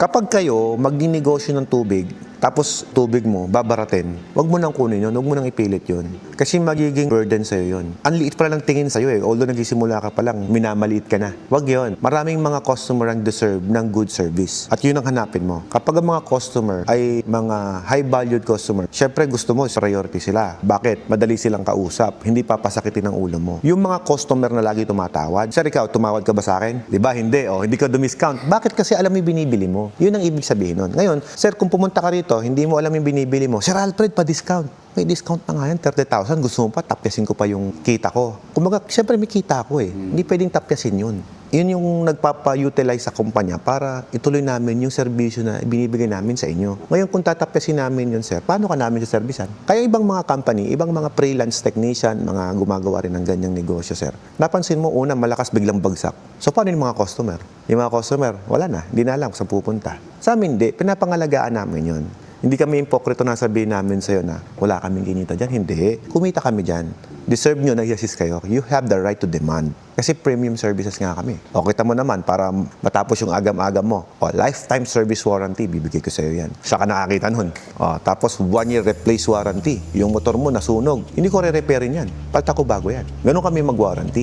Kapag kayo magninegosyo ng tubig, tapos tubig mo, babaratin, wag mo nang kunin yun, wag mo nang ipilit yun. Kasi magiging burden sa'yo yun. Ang liit pa lang tingin sa'yo eh, although nagsisimula ka pa lang, minamaliit ka na. Wag yun. Maraming mga customer ang deserve ng good service. At yun ang hanapin mo. Kapag ang mga customer ay mga high-valued customer, syempre gusto mo, priority sila. Bakit? Madali silang kausap, hindi papasakitin ang ulo mo. Yung mga customer na lagi tumatawad, sir, ikaw, tumawad ka ba sa akin? Di ba? Hindi. O, hindi ka dumiscount. Bakit? Kasi alam mo yung binibili mo. Yun ang ibig sabihin nun. Ngayon, sir, kung pumunta ka rito, hindi mo alam yung binibili mo, Sir Alfred, pa-discount. May discount na nga yan, 30,000. Gusto mo pa, tapyasin ko pa yung kita ko. Kumbaga, syempre may kita ako eh. Hindi pwedeng tapyasin yun. Yun yung nagpapa-utilize sa kumpanya para ituloy namin yung serbisyo na binibigay namin sa inyo. Ngayon, kung tatapyasin namin yun, sir, paano ka namin sa servisan? Kaya ibang mga company, ibang mga freelance technician, mga gumagawa rin ng ganyang negosyo, sir. Napansin mo, una, malakas biglang bagsak. So, paano yung mga customer? Yung mga customer, wala na. Hindi na alam kung saan pupunta. Sa amin, hindi. Pinapangalagaan namin yun. Hindi kami impokrito na sabihin namin sa'yo na wala kaming kinita dyan. Hindi. Kumita kami dyan. Deserve nyo, nag-assist kayo. You have the right to demand. Kasi premium services nga kami. O, kita mo naman, para matapos yung agam-agam mo. O, lifetime service warranty, bibigay ko sa'yo yan. Siya ka nakakita nun. O, tapos 1 year replace warranty. Yung motor mo nasunog. Hindi ko re-repairin yan. Palta ko bago yan. Ganun kami mag-warranty.